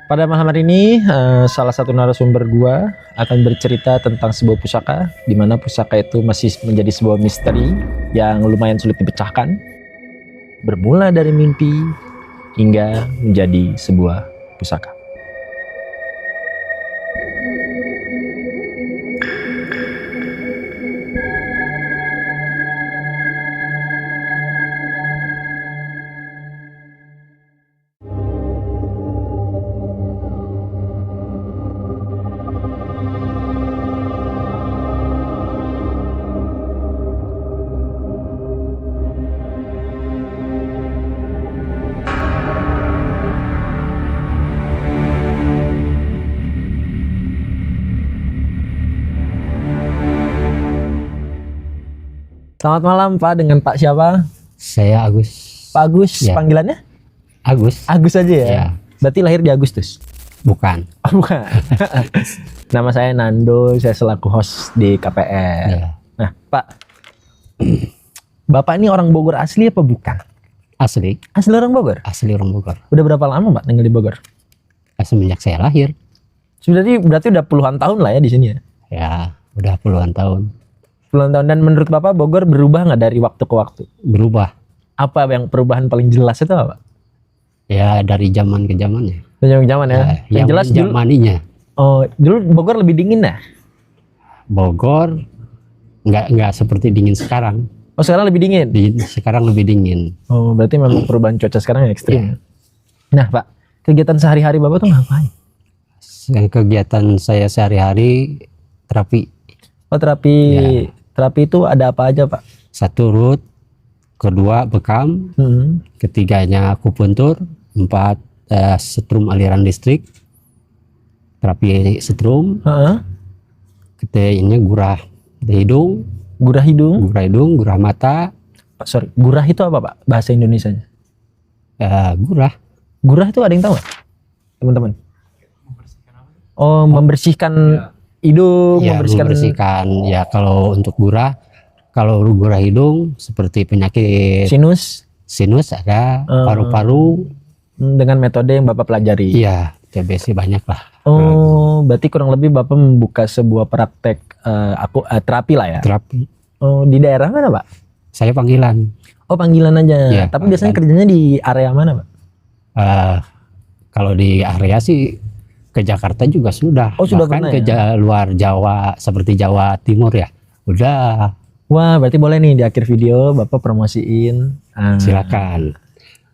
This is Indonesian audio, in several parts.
Pada malam hari ini, salah satu narasumber gua akan bercerita tentang sebuah pusaka, di mana pusaka itu masih menjadi sebuah misteri yang lumayan sulit dipecahkan, bermula dari mimpi hingga menjadi sebuah pusaka. Selamat malam Pak, dengan Pak siapa? Saya Agus. Pak Agus, Ya. panggilannya? Agus? Agus aja ya? Ya. Berarti lahir di Agustus? Bukan. Oh, bukan. Nama saya Nando, saya selaku host di KPR. Ya. Nah Pak, Bapak ini orang Bogor asli apa bukan? Asli. Asli orang Bogor? Asli orang Bogor. Udah berapa lama Pak tinggal di Bogor? Semenjak saya lahir. Berarti udah puluhan tahun lah ya di sini ya? Ya, udah puluhan tahun. Puluhan tahun. Dan menurut Bapak Bogor berubah nggak dari waktu ke waktu? Berubah. Apa yang perubahan paling jelas itu apa Pak? Ya, dari zaman ke zamannya. Zaman ya? Yang jelas dulu, zamaninya. oh, dulu Bogor lebih dingin ya? Bogor nggak seperti dingin sekarang. Oh sekarang lebih dingin? Sekarang lebih dingin. Oh berarti memang perubahan cuaca sekarang yang ekstrim ya? Nah Pak, kegiatan sehari-hari Bapak tuh ngapain? Kegiatan saya sehari-hari terapi. Oh terapi, Ya. terapi itu ada apa aja Pak? Satu root, kedua bekam, ketiganya akupuntur, empat setrum aliran listrik, terapi setrum, ketiganya gurah hidung, Gurah hidung? gurah mata, Pak, sorry, gurah itu apa Pak? Bahasa Indonesianya? gurah. Gurah itu ada yang tahu nggak, teman-teman? Oh membersihkan hidung, Ya, membersihkan. Ya, kalau untuk kalau gurah hidung seperti penyakit sinus ada, paru-paru. Dengan metode yang Bapak pelajari. Iya, TBC banyak lah. Oh, berarti kurang lebih Bapak membuka sebuah praktek terapi lah ya? Terapi. Oh, di daerah mana Pak? Saya panggilan. Oh, panggilan aja. Iya, Tapi biasanya panggilan. kerjanya di area mana Pak? Kalau di area sih ke Jakarta juga sudah. Oh, sudah Bahkan pernah ke ya? luar Jawa seperti Jawa Timur ya. Udah, Wah, berarti boleh nih di akhir video Bapak promosiin silakan.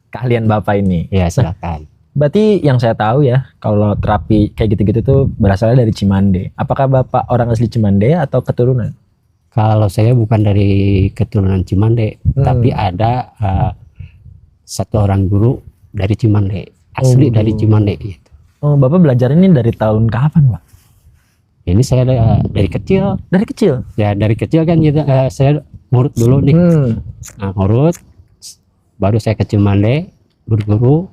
keahlian Bapak ini. Ya, silakan. Berarti yang saya tahu ya, kalau terapi kayak gitu-gitu tuh berasalnya dari Cimande. Apakah Bapak orang asli Cimande atau keturunan? Kalau saya bukan dari keturunan Cimande, tapi ada satu orang guru dari Cimande, asli guru. dari Cimande gitu. Oh, Bapak belajar ini dari tahun kapan Pak? Ini saya dari kecil. Dari kecil? Ya, dari kecil kan saya ngurut dulu nih. Nah, ngurut, baru saya ke Cimande berguru.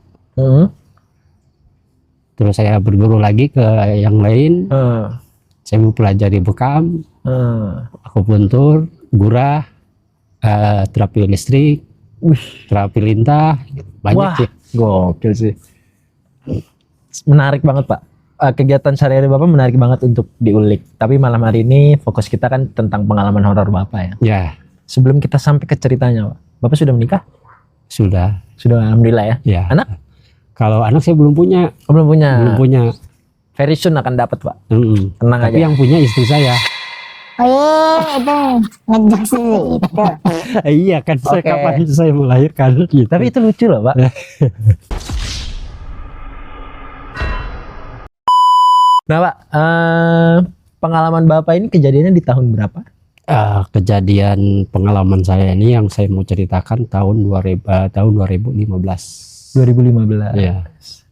Terus saya berguru lagi ke yang lain. Saya mempelajari bekam, akupuntur, gurah, terapi listrik, terapi lintah, banyak. Wah, sih. gokil sih. Menarik banget Pak. Kegiatan sehari-hari Bapak menarik banget untuk diulik. Tapi malam hari ini fokus kita kan tentang pengalaman horor Bapak ya. Ya, Sebelum kita sampai ke ceritanya Pak, Bapak sudah menikah? sudah. Sudah, alhamdulillah ya. Ya. Anak? Kalau anak saya belum punya, Oh, belum punya. belum punya. Very soon akan dapat Pak. Tenang Tapi aja. yang punya istri saya. Oh itu ngejek sih itu. Iya kan, saya Oke. kapan saya melahirkan gitu. Tapi itu lucu loh Pak. Nah Pak, pengalaman Bapak ini kejadiannya di tahun berapa? Kejadian pengalaman saya ini yang saya mau ceritakan tahun 2015. 2015. Ya.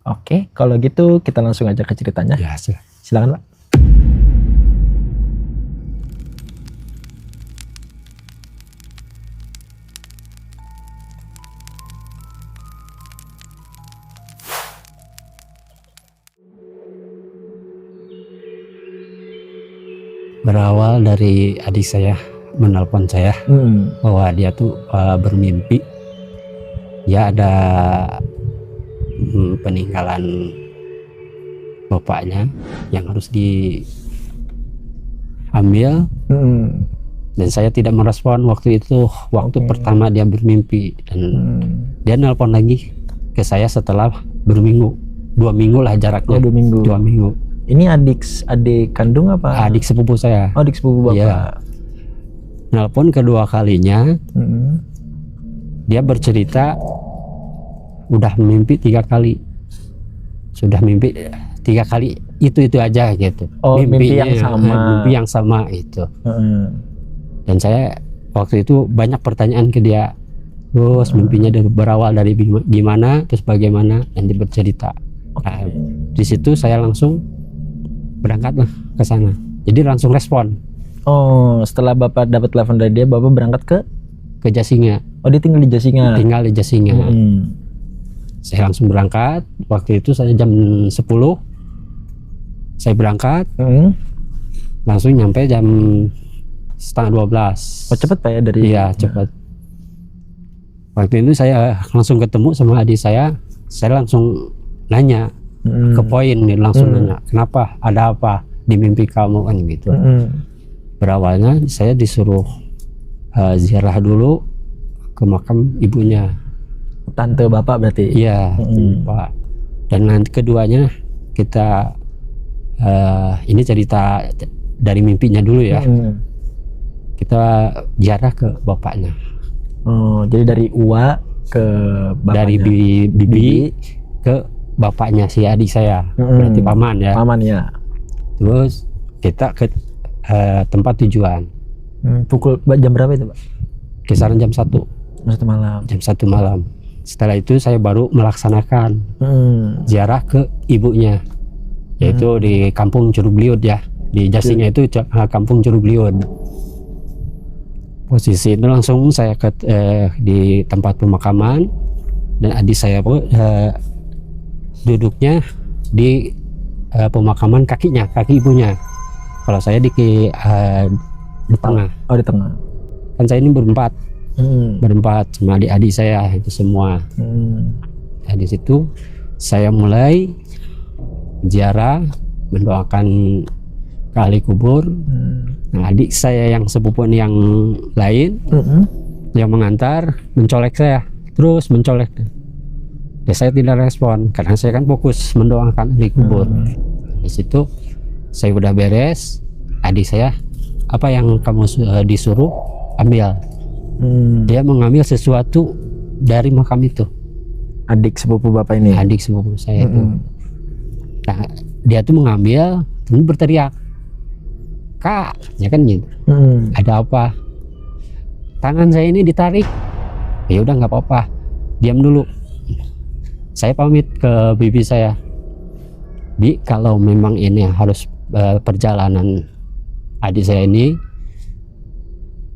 Oke, kalau gitu kita langsung aja ke ceritanya. Ya, Silakan Pak. berawal dari adik saya menelpon saya bahwa dia tuh bermimpi dia ada peninggalan bapaknya yang harus diambil. Dan saya tidak merespon waktu itu, waktu pertama dia bermimpi. Dan dia nelpon lagi ke saya setelah berminggu, 2 minggu lah jaraknya. 2 minggu. 2 minggu. Ini adik kandung apa? Adik sepupu saya. Oh, adik sepupu bapak. Iya. Nelpon kedua kalinya, dia bercerita udah mimpi 3 kali. Sudah mimpi 3 kali itu aja gitu. Oh, mimpi yang sama. Mimpi yang sama itu. Dan saya waktu itu banyak pertanyaan ke dia. Terus mimpinya berawal dari gimana, terus bagaimana, dan dia bercerita. Nah, di situ saya langsung berangkat lah ke sana. Jadi langsung respon. Oh, setelah bapak dapat telepon dari dia, bapak berangkat ke Jasinga. Oh, dia tinggal di Jasinga. Tinggal di Jasinga. Saya langsung berangkat. Waktu itu saya jam 10 saya berangkat, langsung nyampe jam setengah 12. Oh, cepet Pak ya dari? Iya, cepat. Waktu itu saya langsung ketemu sama adik saya langsung nanya ke poin, langsung nanya, kenapa, ada apa di mimpi kamu, kan gitu. Berawalnya saya disuruh ziarah dulu ke makam ibunya. Tante bapak berarti? Iya, Pak. Dan nanti keduanya kita ini cerita dari mimpinya dulu ya. Kita ziarah ke bapaknya. Oh, jadi dari Uwa ke bapaknya. Dari bibi ke bapaknya si adik saya. Berarti paman ya. Paman ya. Terus kita ke tempat tujuan. Pukul jam berapa itu, Pak? Kisaran jam 1. 1 malam. Jam 1 malam. Setelah itu saya baru melaksanakan ziarah ke ibunya, yaitu di Kampung Curug Liut ya. Di Jasinga itu Kampung Curug Liut. Posisi itu langsung saya ke di tempat pemakaman, dan adik saya duduknya di pemakaman kaki ibunya. Kalau saya di tengah. Oh, di tengah. Kan saya ini berempat sama adik-adik saya itu semua. Nah, di situ saya mulai ziarah, mendoakan ke ahli kubur. Nah, adik saya yang sepupu yang lain yang mengantar mencolek saya, terus mencolek. Ya, saya tidak respon karena saya kan fokus mendoakan ahli kubur. Di situ saya udah beres, adik saya, apa yang kamu disuruh ambil. Dia mengambil sesuatu dari makam itu. Adik sepupu bapak ini? Adik sepupu saya itu. Nah, dia tuh mengambil, terus berteriak, "Kak," ya kan gitu. Ada apa? Tangan saya ini ditarik. Ya udah, nggak apa-apa, diam dulu. Saya pamit ke bibi saya, "Bi, kalau memang ini harus perjalanan adik saya ini,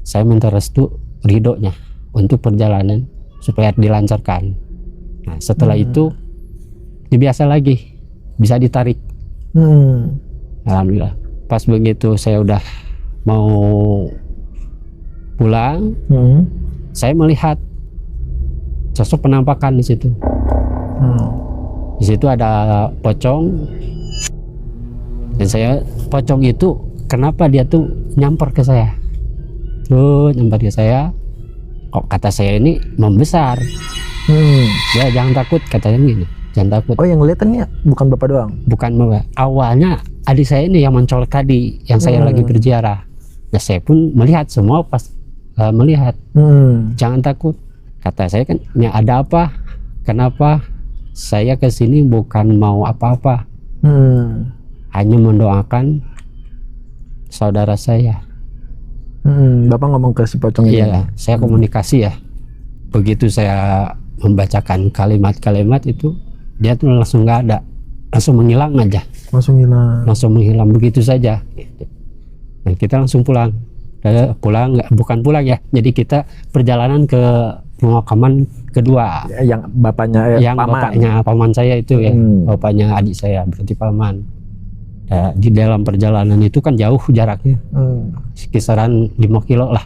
saya minta restu ridhonya untuk perjalanan supaya dilancarkan." Nah, setelah itu biasa lagi bisa ditarik. Alhamdulillah. Pas begitu saya udah mau pulang, saya melihat sosok penampakan di situ. Di situ ada pocong, dan pocong itu kenapa dia tuh nyamper ke saya? Terus nyamper ke saya, kok kata saya ini membesar. Ya, jangan takut, katanya gini, jangan takut. Oh, yang ngeliatannya bukan bapak doang? Bukan bapak. Awalnya adik saya ini yang mencolek tadi, yang saya lagi berziarah. Nah, saya pun melihat semua pas melihat. Jangan takut, kata saya kan. Ya, ada apa? Kenapa? Saya kesini bukan mau apa-apa, hanya mendoakan saudara saya. Bapak ngomong ke si pocong ini? Iya, saya komunikasi ya. Begitu saya membacakan kalimat-kalimat itu, dia tuh langsung nggak ada, langsung menghilang aja. Langsung menghilang begitu saja. Dan kita langsung pulang. Bukan pulang ya. Jadi kita perjalanan ke pemakaman kedua. Yang bapaknya, bapaknya paman saya itu ya, bapaknya adik saya, berarti paman. Nah, di dalam perjalanan itu kan jauh jaraknya, kisaran 5 kilo lah.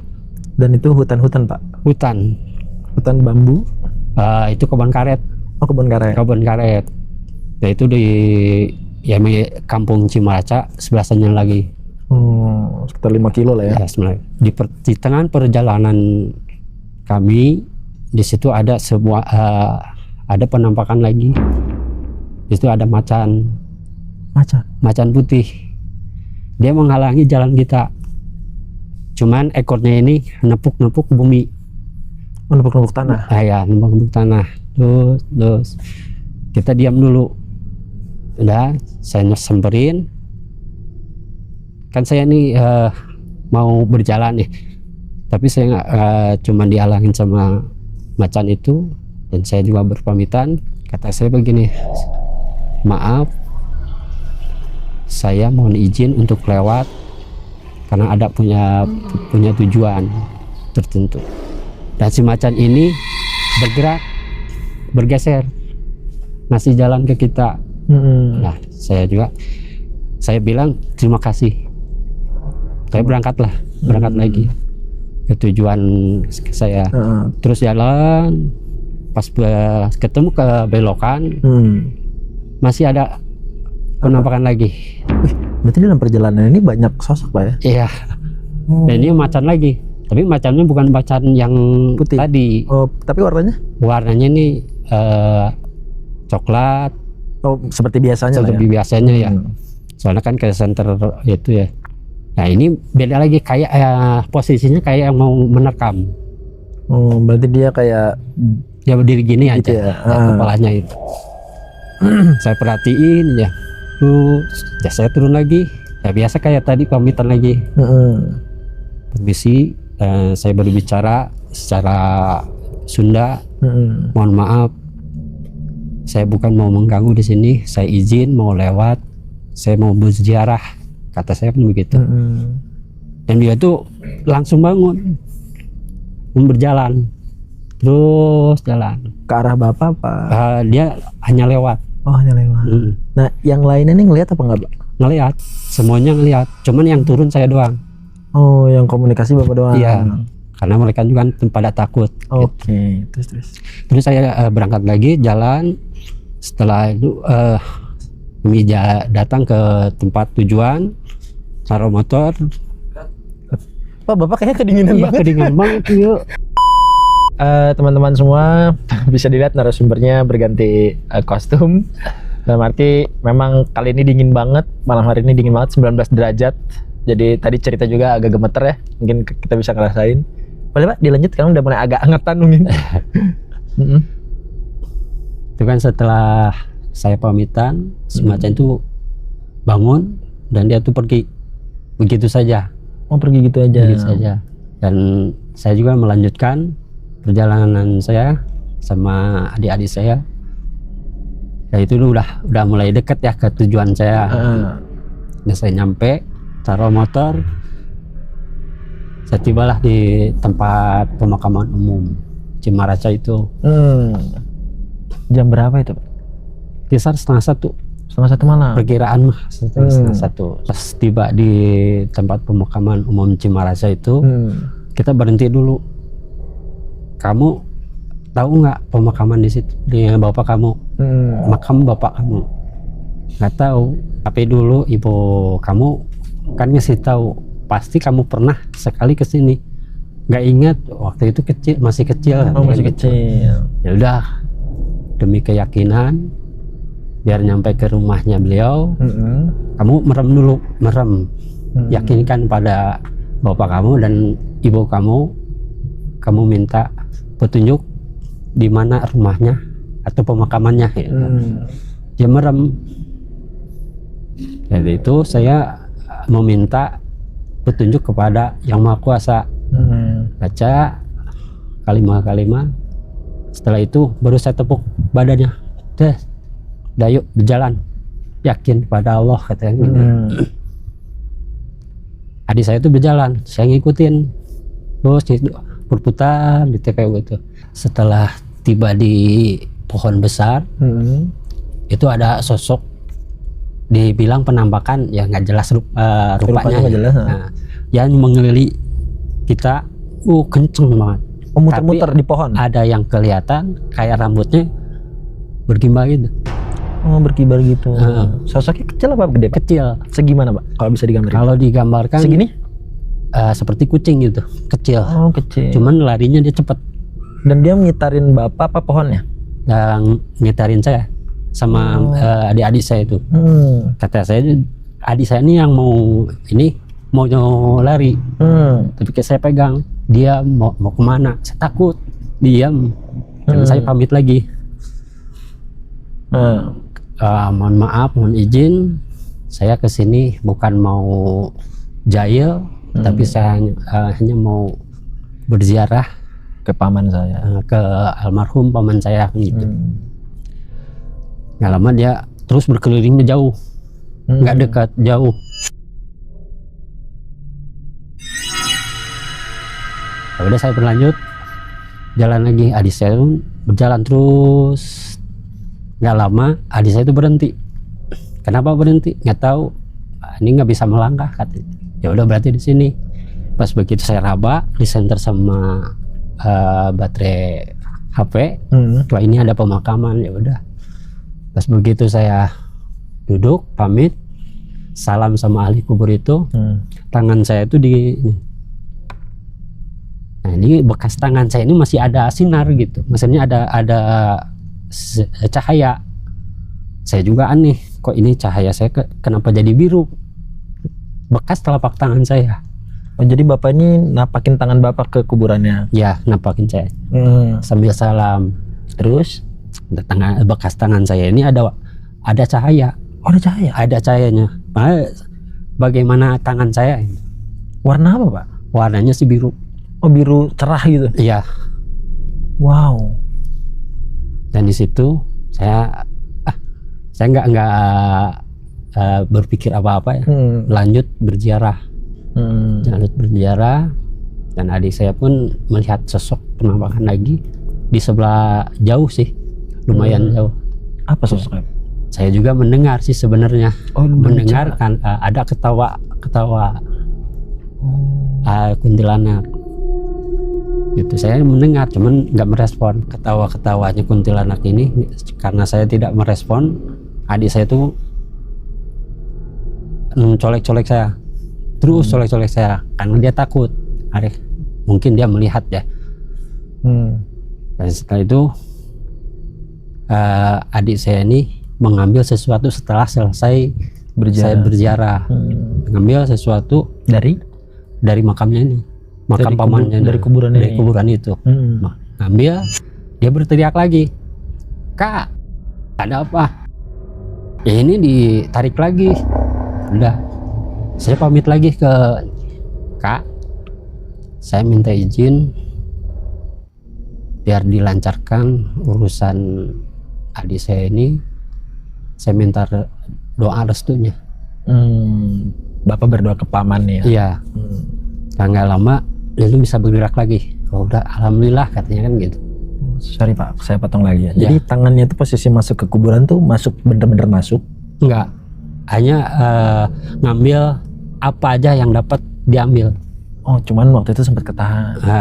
Dan itu hutan-hutan, Pak? Hutan bambu? Itu kebun karet. Oh, kebun karet. Nah, itu ya kampung Cimaraca sebelasannya lagi. Sekitar 5 kilo lah ya. Ya, sebenarnya di tengah perjalanan kami di situ ada sebuah ada penampakan lagi. Di situ ada macan putih. Dia menghalangi jalan kita. Cuman ekornya ini nepuk-nepuk bumi. Nepuk-nepuk tanah. Ya, nepuk-nepuk tanah. Terus kita diam dulu. Udah, saya samperin. Kan saya ini mau berjalan nih, tapi saya nggak cuma dihalangin sama macan itu, dan saya juga berpamitan. Kata saya begini, maaf, saya mohon izin untuk lewat karena ada punya tujuan tertentu. Dan si macan ini bergerak, bergeser, ngasih jalan ke kita. Nah, saya bilang terima kasih. Saya berangkat lagi ke tujuan saya. Terus jalan, pas ketemu ke belokan, masih ada penampakan lagi. Berarti dalam perjalanan ini banyak sosok Pak ya? Iya. Dan ini macan lagi, tapi macannya bukan macan yang putih tadi. Tapi warnanya? Warnanya ini coklat. Seperti biasanya seperti lah ya? Biasanya ya. Soalnya kan ke center itu ya. Nah, ini beda lagi, kayak posisinya kayak yang mau menerkam. Berarti dia kayak dia berdiri gini gitu aja ya? Kepalanya itu. Saya perhatiin ya. Ya saya turun lagi. Ya biasa kayak tadi, pamitan lagi. Permisi, saya berbicara secara Sunda. Mohon maaf, saya bukan mau mengganggu di sini. Saya izin mau lewat. Saya mau berziarah. Kata saya pun begitu. Dan dia tuh langsung bangun, berjalan, terus jalan ke arah Bapak Pak? Dia hanya lewat. Hanya lewat. Nah, yang lainnya nih ngelihat apa enggak Pak? Ngelihat, semuanya ngelihat. Cuman yang turun saya doang. Yang komunikasi Bapak doang? Iya, karena mereka juga pada takut. Oke. Gitu. Terus saya berangkat lagi jalan. Setelah itu kami datang ke tempat tujuan, taruh motor. Pak, Bapak kayaknya kedinginan banget. Kedinginan banget. Yuk. Teman-teman semua, bisa dilihat narasumbernya berganti kostum. Dalam arti memang kali ini dingin banget, malam hari ini dingin banget, 19 derajat. Jadi tadi cerita juga agak gemeter ya, mungkin kita bisa ngerasain. Boleh Pak, dilanjut, sekarang udah mulai agak angetan mungkin. Itu kan setelah saya pamitan, semacam itu bangun dan dia tuh pergi begitu saja. Pergi gitu aja. Begitu saja. Dan saya juga melanjutkan perjalanan saya sama adik-adik saya. Ya itu udah mulai dekat ya ke tujuan saya. Dan saya nyampe, taruh motor, saya tibalah di tempat pemakaman umum Cimaraca itu. Jam berapa itu Pak? Kisar 12:30. 12:30 malam? Perkiraan mah 12:30. Pas tiba di tempat pemakaman umum Cimaraca itu, kita berhenti dulu. Kamu tahu nggak pemakaman di situ di bapak kamu? Makam bapak kamu? Nggak tahu. Tapi dulu ibu kamu kan ngasih tahu, pasti kamu pernah sekali ke sini. Nggak ingat waktu itu masih kecil. Masih kecil. Ya udah, demi keyakinan, biar nyampe ke rumahnya beliau, kamu merem dulu, yakinkan pada bapak kamu dan ibu kamu minta petunjuk di mana rumahnya atau pemakamannya. Dia merem. Jadi itu saya meminta petunjuk kepada Yang Maha Kuasa. Baca kalimat-kalimat. Setelah itu baru saya tepuk badannya. Dah yuk berjalan. Yakin pada Allah, katanya. Adik saya itu berjalan, saya ngikutin. Terus berputar di TPU gitu. Setelah tiba di pohon besar, itu ada sosok, dibilang penampakan ya nggak jelas rupanya. Nggak jelas. Nah, yang mengelilingi kita, kenceng banget. Muter-muter di pohon. Ada yang kelihatan kayak rambutnya bergimbal gitu. Oh, berkibar gitu. Ah. Sosoknya kecil apa gede, Pak? Kecil. Segimana, Pak? Kalau bisa digambarin. Kalau digambarkan segini? seperti kucing gitu, kecil. Oh, kecil. Cuman larinya dia cepat. Dan dia ngitarin Bapak apa pohonnya? Dan ngitarin saya sama adik-adik saya itu. Kata saya, adik saya ini yang mau lari. Tapi kayak saya pegang, dia mau kemana? Saya takut, diam. Dan saya pamit lagi. Mohon maaf, mohon izin, saya kesini bukan mau jahil, tapi saya hanya mau berziarah Ke paman saya. ke almarhum paman saya gitu. Nggak lama dia terus berkelilingnya jauh, nggak dekat, jauh. Ya udah, saya berlanjut jalan lagi. Adik saya pun berjalan terus. Nggak lama adik saya itu berhenti. Kenapa berhenti? Nggak tahu. Ini nggak bisa melangkah katanya. Ya udah, berarti di sini. Pas begitu saya raba di center sama baterai HP. Wah, ini ada pemakaman. Ya udah. Pas begitu saya duduk pamit, salam sama ahli kubur itu. Tangan saya itu nah ini bekas tangan saya ini masih ada sinar gitu. Maksudnya ada cahaya. Saya juga aneh, kok ini cahaya saya kenapa jadi biru? Bekas telapak tangan saya. Oh, jadi Bapak ini napakin tangan Bapak ke kuburannya? Ya, napakin saya. Sambil salam. Terus bekas tangan saya ini ada cahaya. Oh, ada cahaya? Ada cahayanya. Bagaimana tangan saya? Warna apa, Pak? Warnanya sih biru. Oh, biru cerah gitu? Iya. Wow. Dan di situ saya nggak berpikir apa-apa ya. Lanjut berziarah. Lanjut berziarah, dan adik saya pun melihat sosok penampakan lagi di sebelah jauh sih, lumayan jauh. Apa sosoknya? Saya juga mendengar sih sebenarnya. Mendengar kan ada ketawa kuntilanak. Gitu, saya mendengar, cuman nggak merespon ketawa-ketawanya kuntilanak ini. Karena saya tidak merespon, adik saya tuh colek-colek saya, terus colek-colek saya karena dia takut. Mungkin dia melihat ya. Dan setelah itu adik saya ini mengambil sesuatu setelah selesai saya berziarah. Mengambil sesuatu dari makamnya ini, makam pamannya, dari kuburan dari kuburan itu. Ngambil, dia berteriak lagi, "Kak, ada apa?" Ya ini ditarik lagi. Udah, saya pamit lagi ke Kak, saya minta izin biar dilancarkan urusan adik saya ini. Saya minta doa restunya. Bapak berdoa ke paman ya? Iya. Nggak lama itu bisa bergerak lagi. Oh, udah, alhamdulillah katanya kan gitu. Sorry Pak, saya potong lagi ya. Jadi tangannya itu posisi masuk ke kuburan tuh bener-bener masuk? Enggak, hanya ngambil apa aja yang dapat diambil. Oh, cuman waktu itu sempat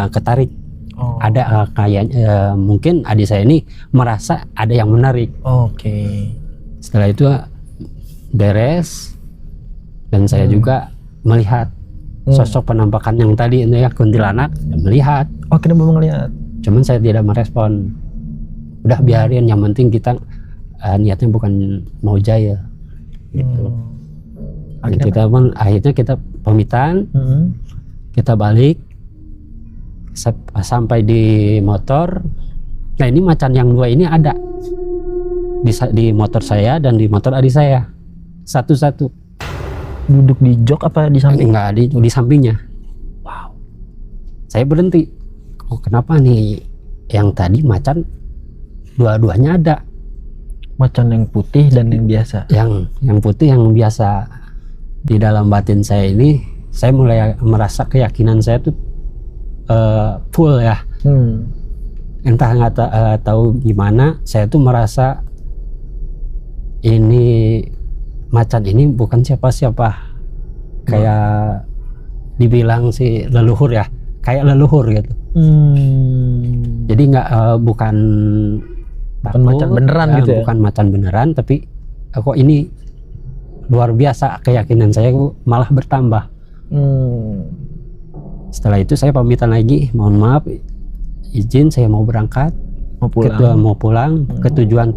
ketarik. Ada kayak mungkin adik saya ini merasa ada yang menarik. Oke. Setelah itu beres, dan saya juga melihat sosok penampakan yang tadi itu ya, kuntilanak, melihat. Oh, kenapa melihat? Cuman saya tidak merespon. Udah, biarin, yang penting kita niatnya bukan mau jahil gitu. Akhirnya kita pamitan, kita balik sampai di motor. Nah, ini macan yang dua ini ada di motor saya dan di motor adik saya, satu-satu. Duduk di jok apa di samping? Enggak, di sampingnya. Wow. Saya berhenti. Oh, kenapa nih yang tadi macan dua-duanya ada? Macan yang putih dan yang biasa? Yang putih, yang biasa. Di dalam batin saya ini, saya mulai merasa keyakinan saya tuh full ya. Entah nggak tahu gimana, saya tuh merasa ini macan ini bukan siapa-siapa. Kayak dibilang sih leluhur ya, kayak leluhur gitu. Jadi bukan Bukan macan beneran gitu ya? Bukan macan beneran, tapi kok ini luar biasa, keyakinan saya malah bertambah. Setelah itu saya pamitan lagi, mohon maaf, izin saya mau berangkat, mau pulang ke tujuan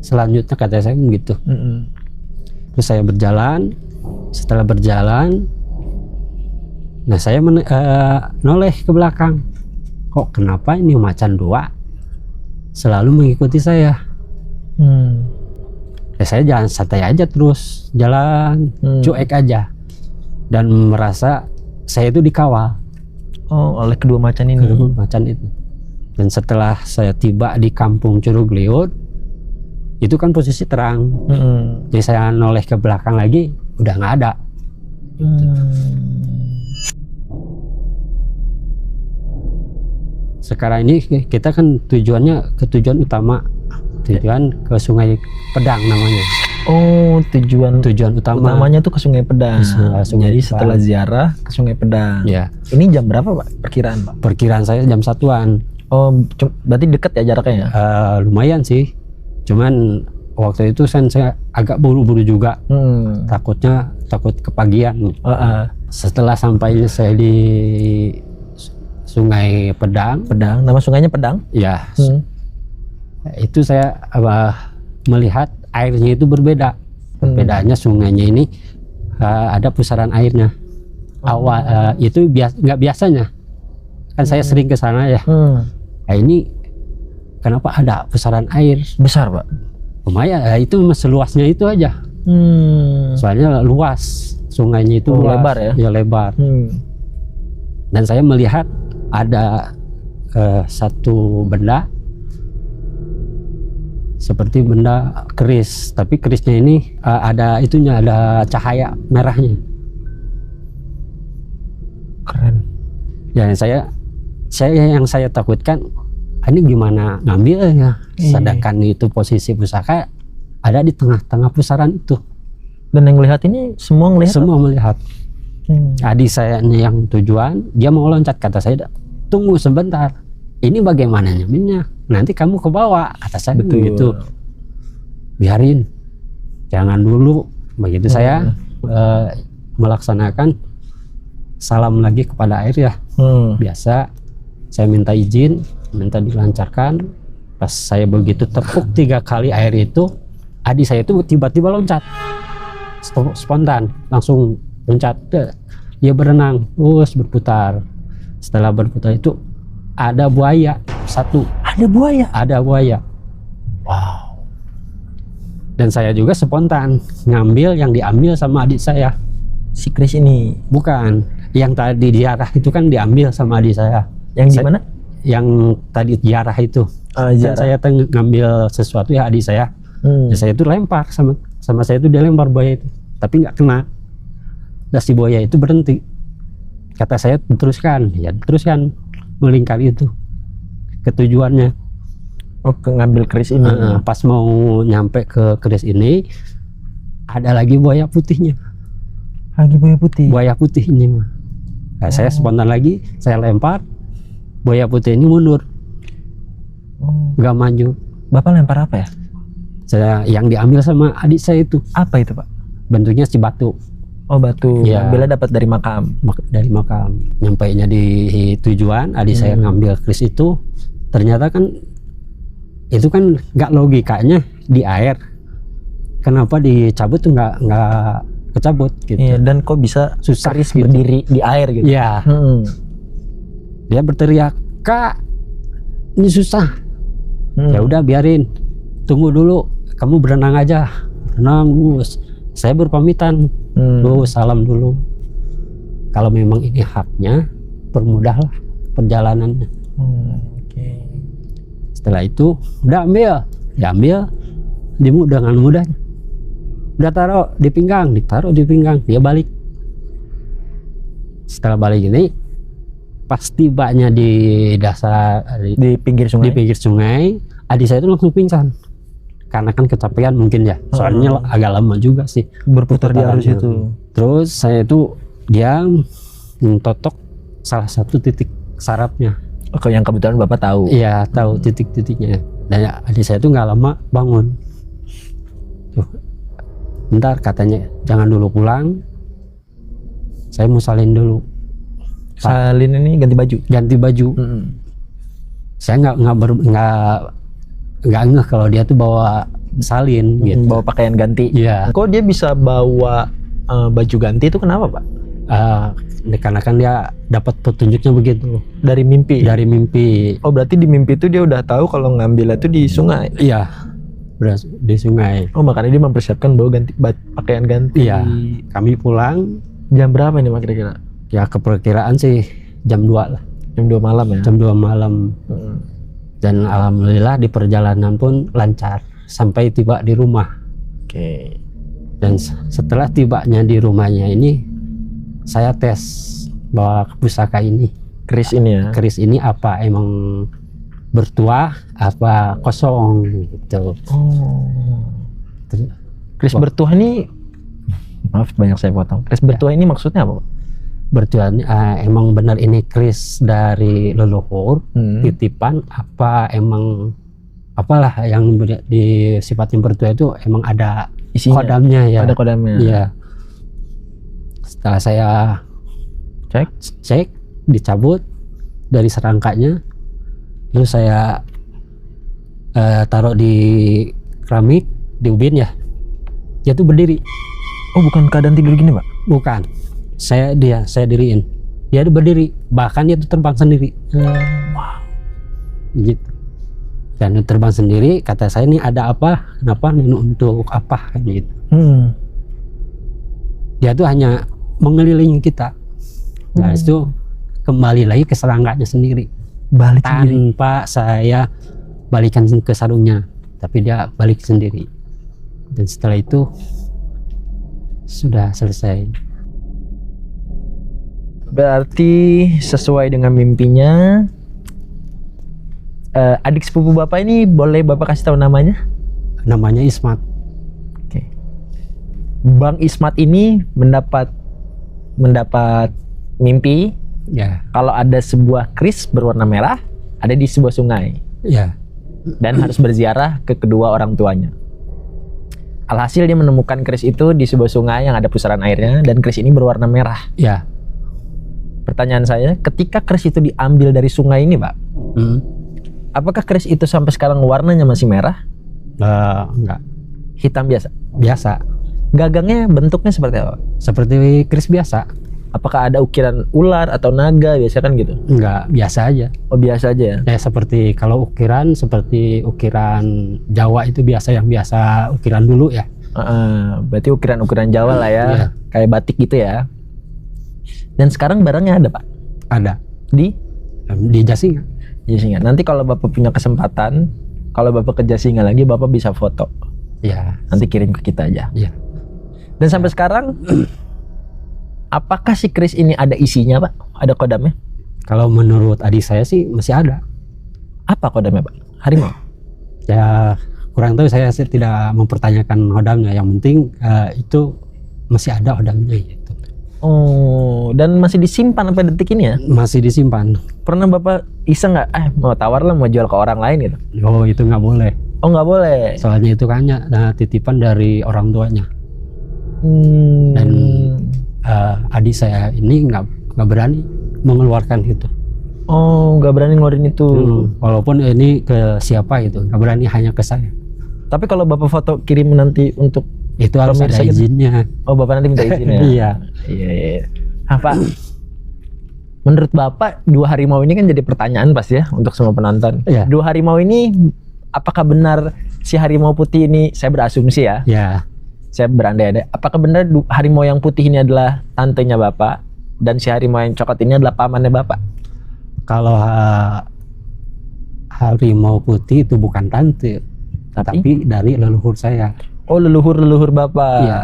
selanjutnya, kata saya begitu. Terus saya berjalan, setelah berjalan, nah saya noleh ke belakang, kok kenapa ini macan 2 selalu mengikuti saya. Ya saya jalan santai aja, terus jalan cuek aja, dan merasa saya itu dikawal oleh kedua macan ini. Macan itu. Dan setelah saya tiba di kampung Curug Liut, itu kan posisi terang. Jadi saya noleh ke belakang lagi, udah nggak ada. Sekarang ini kita kan tujuannya ke tujuan utama, tujuan ke Sungai Pedang namanya. Oh, tujuan utamanya tuh ke Sungai Pedang. Sungai Jadi Pedang. setelah ziarah ke Sungai Pedang. Ya. Ini jam berapa, Pak? Perkiraan, Pak? Perkiraan saya jam 1-an. Oh, berarti deket ya jaraknya ya? Lumayan sih. Cuman waktu itu saya agak buru-buru juga. Takut kepagian. Setelah sampainya saya di Sungai Pedang. Nama sungainya Pedang? Ya. Itu saya melihat airnya itu berbeda. Perbedaannya sungainya ini ada pusaran airnya. Itu nggak biasanya. Kan saya sering ke sana ya. Nah, ini kenapa ada pusaran air besar, Pak? Lumayan. Itu seluasnya itu aja. Soalnya luas sungainya itu, luas. Lebar ya? Ya lebar. Dan saya melihat ada satu benda seperti benda keris, tapi kerisnya ini ada itunya, ada cahaya merahnya. Keren. Ya, yang saya takutkan, ini gimana ngambilnya, sedangkan itu posisi pusaka ada di tengah-tengah pusaran itu. Dan yang melihat ini semua melihat? Semua melihat. Adik saya yang tujuan, dia mau loncat, kata saya, tunggu sebentar, ini bagaimana nyambilnya, nanti kamu ke bawah, kata saya. Betul. Gitu. Biarin, jangan dulu. Begitu saya melaksanakan salam lagi kepada air ya. Biasa saya minta izin, minta dilancarkan. Pas saya begitu tepuk 3 kali air itu, adik saya itu tiba-tiba loncat, spontan langsung loncat. Dia berenang terus berputar. Setelah berputar itu ada buaya satu. Ada buaya. Wow. Dan saya juga spontan ngambil yang diambil sama adik saya. Si Kris ini? Bukan, yang tadi ziarah itu kan diambil sama adik saya. Yang di mana? Yang tadi ziarah itu. Ziarah. Saya ngambil sesuatu ya adik saya. Ya saya itu lempar sama saya itu, dia lempar buaya itu, tapi nggak kena. Dan si buaya itu berhenti. Kata saya teruskan melingkar itu ke tujuannya. Ngambil keris ini. Pas mau nyampe ke keris ini, ada lagi buaya putihnya. Buaya putih ini. Nah, saya spontan lagi, saya lempar, buaya putih ini mundur, nggak maju. Bapak lempar apa ya? Saya yang diambil sama adik saya itu. Apa itu, Pak? Bentuknya si batu. Oh, batu. Ya. Ambilnya dapat dari makam. Dari makam. Nyampainya di tujuan, adik saya ngambil keris itu, ternyata kan itu kan nggak logikanya di air. Kenapa dicabut tuh nggak kecabut gitu. Iya, dan kok bisa susah keris gitu. berdiri di air gitu. Iya. Dia berteriak, "Kak, ini susah." Ya udah biarin. Tunggu dulu, kamu berenang aja. Berenang, Gus. Saya berpamitan. Salam dulu. Kalau memang ini haknya, permudahlah perjalanannya. Setelah itu udah diambil dengan mudah. Udah ditaruh di pinggang, dia balik. Setelah balik ini, pas tibanya di dasar di pinggir sungai, adik saya itu langsung pingsan. Karena kan kecapean mungkin ya, soalnya agak lama juga sih berputar di arus itu. Terus saya itu dia totok salah satu titik sarafnya. Yang kebetulan Bapak tahu. Iya, tahu titik-titiknya. Dan adik saya tuh nggak lama bangun. Tuh, bentar katanya jangan dulu pulang. Saya mau salin dulu. Salin ini ganti baju. Ganti baju. Saya nggak ngeh kalau dia tuh bawa salin gitu. Bawa pakaian ganti. Iya. Kok dia bisa bawa baju ganti itu kenapa, Pak? Karena kan dia dapat petunjuknya begitu Dari mimpi. dari mimpi. Oh, berarti di mimpi itu dia udah tahu kalau ngambilnya itu di sungai. Iya, di sungai. Oh, makanya dia mempersiapkan bawa pakaian ganti. Iya. Kami pulang Jam berapa ini, Pak, kira-kira? ya keperkiraan sih jam 2 lah. Jam 2 malam ya. Jam 2 malam. Dan alhamdulillah di perjalanan pun lancar sampai tiba di rumah. Oke. Dan setelah tibanya di rumahnya ini, saya tes bahwa pusaka ini, Keris ini ya. keris ini apa emang bertuah apa kosong gitu. Oh. Terus, Keris bertuah ini, maaf banyak saya potong. Keris bertuah ini maksudnya apa, Pak? bertuah emang benar ini keris dari leluhur, titipan apa emang apalah yang di sifatnya bertuah itu emang ada Isinya. kodamnya ya. Ada kodamnya. Iya. Setelah saya cek dicabut dari serangkanya, lalu saya taruh di keramik di ubin ya, dia tuh berdiri. Oh, bukan keadaan tidur gini, Pak? Bukan, saya diriin, dia tuh berdiri, bahkan dia tuh terbang sendiri. Wow. Gitu. Dan terbang sendiri, kata saya ini ada apa, kenapa, ini untuk apa kayak gitu. Dia tuh hanya mengelilingi kita. Nah itu kembali lagi ke serangkanya sendiri, Balik sendiri. tanpa saya balikan ke sarungnya, tapi dia balik sendiri. Dan setelah itu sudah selesai. Berarti sesuai dengan mimpinya, adik sepupu Bapak ini boleh Bapak kasih tahu namanya? Namanya Ismat. Oke. Bang Ismat ini mendapat mimpi Ya, kalau ada sebuah keris berwarna merah ada di sebuah sungai ya, dan harus berziarah ke kedua orang tuanya. Alhasil dia menemukan keris itu di sebuah sungai yang ada pusaran airnya dan keris ini berwarna merah. ya. Pertanyaan saya, ketika keris itu diambil dari sungai ini, Pak, apakah keris itu sampai sekarang warnanya masih merah? Enggak, Hitam biasa? biasa. Gagangnya bentuknya seperti apa? Seperti keris biasa. Apakah ada ukiran ular atau naga? Biasa kan gitu? Enggak, biasa aja. Oh, biasa aja ya? Seperti kalau ukiran, seperti ukiran Jawa itu biasa, yang biasa ukiran dulu ya. Berarti ukiran-ukiran Jawa lah ya, Iya. kayak batik gitu ya. Dan sekarang barangnya ada, Pak? Ada Di di Jasinga. Jasinga. Nanti kalau Bapak punya kesempatan, kalau Bapak ke Jasinga lagi, Bapak bisa foto. Ya, Nanti kirim ke kita aja. ya. Dan sampai sekarang, apakah si keris ini ada isinya, Pak? Ada kodamnya? Kalau menurut adik saya sih masih ada. Apa kodamnya, Pak? Harimau? Ya kurang tahu, saya sih tidak mempertanyakan hodamnya. Yang penting itu masih ada hodamnya gitu. Oh, dan masih disimpan sampai detik ini ya? Masih disimpan. Pernah Bapak iseng nggak? Mau tawar lah, mau jual ke orang lain gitu? Oh, itu nggak boleh. Oh, nggak boleh. Soalnya itu kan titipan dari orang tuanya. Dan adik saya ini nggak berani mengeluarkan itu. Oh, nggak berani ngeluarin itu. Walaupun ini ke siapa gitu, nggak berani, hanya ke saya. Tapi kalau Bapak foto kirim nanti untuk Itu harus ada pemirsa gitu? izinnya. Oh, Bapak nanti minta izin ya? Iya. Iya. Pak, menurut Bapak 2 harimau ini kan jadi pertanyaan pasti ya untuk semua penonton. Iya. 2 harimau ini, apakah benar si harimau putih ini, saya berasumsi ya, Ya, saya berandai-andai, apakah benar harimau yang putih ini adalah tantenya Bapak dan si harimau yang coklat ini adalah pamannya Bapak? kalau harimau putih itu bukan tante, tapi dari leluhur saya. Oh, leluhur Bapak. Iya.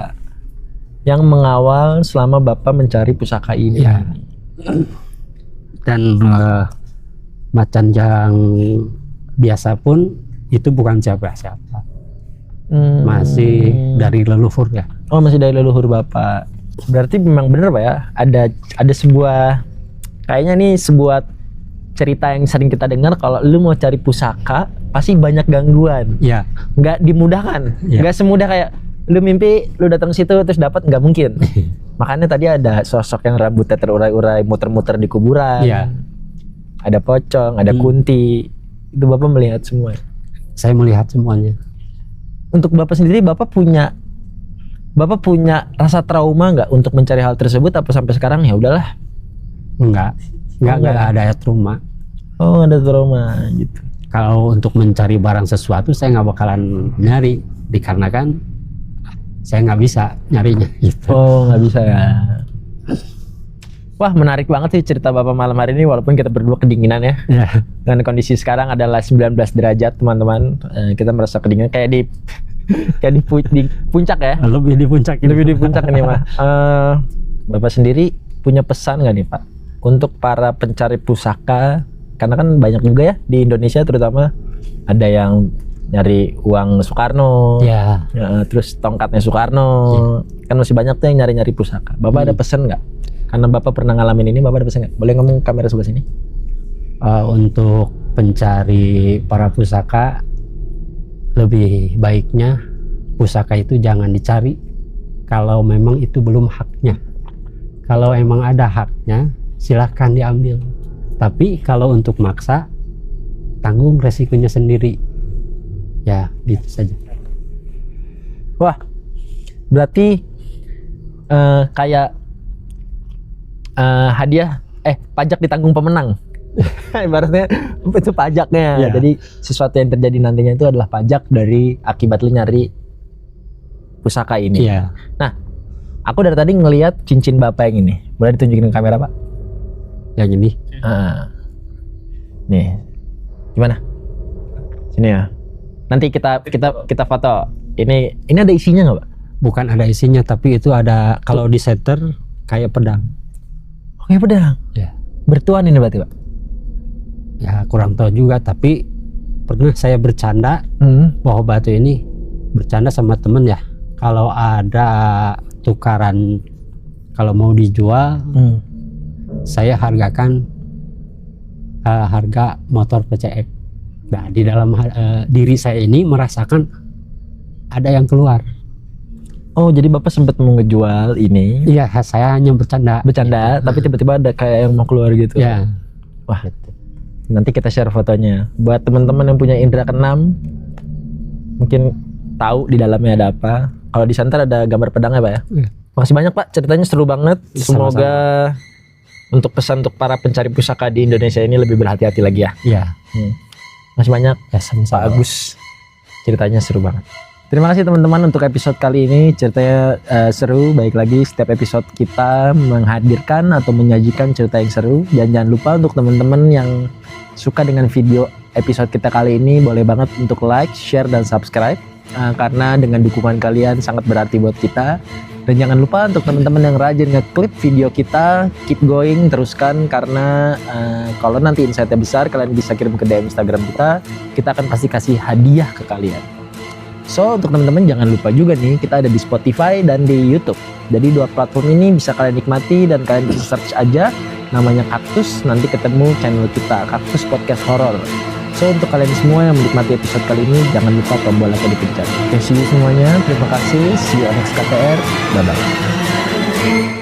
Yang mengawal selama Bapak mencari pusaka ini. Iya. Dan macan yang biasa pun itu bukan siapa-siapa. Masih dari leluhur ya. Oh, masih dari leluhur Bapak. Berarti memang benar Pak ya, ada sebuah, kayaknya nih sebuah cerita yang sering kita dengar, kalau lu mau cari pusaka pasti banyak gangguan. Ya. Nggak dimudahkan. Ya. Nggak semudah kayak lu mimpi lu datang situ terus dapat, nggak mungkin. Makanya tadi ada sosok yang rambutnya terurai-urai muter-muter di kuburan. Iya. Ada pocong, ada kunti. Itu Bapak melihat semua. Saya melihat semuanya. Untuk Bapak sendiri, Bapak punya rasa trauma nggak untuk mencari hal tersebut, apa sampai sekarang ya udahlah? Enggak ada trauma. Oh, ada trauma gitu. Kalau untuk mencari barang sesuatu saya nggak bakalan nyari, dikarenakan saya nggak bisa nyarinya gitu. Oh, nggak bisa ya. Wah, menarik banget sih cerita Bapak malam hari ini, walaupun kita berdua kedinginan ya. Ya. Dengan kondisi sekarang adalah 19 derajat teman-teman. Kita merasa kedinginan kayak di puncak ya. Lebih di puncak ini. Lebih di puncak ini mah. Bapak sendiri punya pesan nggak nih Pak untuk para pencari pusaka? Karena kan banyak juga ya di Indonesia, terutama ada yang nyari uang Soekarno, Ya. Terus tongkatnya Soekarno, kan masih banyak tuh yang nyari-nyari pusaka. Bapak ada pesan nggak? Karena Bapak pernah ngalamin ini, Bapak ada pesan nggak? Boleh ngomong kamera sebelah sini? Untuk pencari para pusaka, lebih baiknya pusaka itu jangan dicari kalau memang itu belum haknya. Kalau emang ada haknya, silahkan diambil. Tapi kalau untuk maksa, tanggung resikonya sendiri. Ya, gitu saja. Wah, berarti kayak hadiah, pajak ditanggung pemenang. Ibaratnya itu pajaknya. Ya. Jadi sesuatu yang terjadi nantinya itu adalah pajak dari akibat lu nyari pusaka ini. Iya. Nah, aku dari tadi ngelihat cincin Bapak yang ini. Boleh ditunjukin ke kamera, Pak? Yang ini. Nih. Gimana? Sini ya. Nanti kita foto. Ini ada isinya nggak, Pak? Bukan ada isinya, tapi itu ada, kalau di setter kayak pedang. Oke, pedang. Ya. Bertuan ini berarti, Pak? Ya kurang tahu juga, tapi pernah saya bercanda bahwa batu ini, bercanda sama temen ya, kalau ada tukaran, kalau mau dijual, saya hargakan harga motor PCX. Nah, di dalam diri saya ini merasakan ada yang keluar. Oh, jadi Bapak sempat mau ngejual ini? Iya, saya hanya bercanda. Tapi tiba-tiba ada kayak yang mau keluar gitu. Ya. Wah, nanti kita share fotonya. Buat teman-teman yang punya indera keenam, mungkin tahu di dalamnya ada apa. Kalau di santer ada gambar pedangnya, Pak ya. Iya. Makasih banyak, Pak. Ceritanya seru banget. Sama-sama. Semoga untuk pesan untuk para pencari pusaka di Indonesia ini lebih berhati-hati lagi ya. Iya. Masih banyak. Ya, Pak sama-sama. Agus, ceritanya seru banget. Terima kasih teman-teman untuk episode kali ini. Ceritanya seru. Baik lagi, setiap episode kita menghadirkan atau menyajikan cerita yang seru. Dan jangan lupa untuk teman-teman yang suka dengan video episode kita kali ini, boleh banget untuk like, share, dan subscribe. Karena dengan dukungan kalian sangat berarti buat kita. Dan jangan lupa untuk teman-teman yang rajin nge-clip video kita, keep going, teruskan. Karena kalau nanti insight-nya besar, kalian bisa kirim ke DM Instagram kita akan pasti kasih hadiah ke kalian. So, untuk teman-teman jangan lupa juga nih, kita ada di Spotify dan di YouTube. Jadi 2 platform ini bisa kalian nikmati dan kalian bisa search aja namanya Kaktus, nanti ketemu channel kita, Kaktus Podcast Horror. So, untuk kalian semua yang menikmati episode kali ini, jangan lupa tombol like dipencet. Oke, see you semuanya. Terima kasih. See you on next KTR. Bye-bye.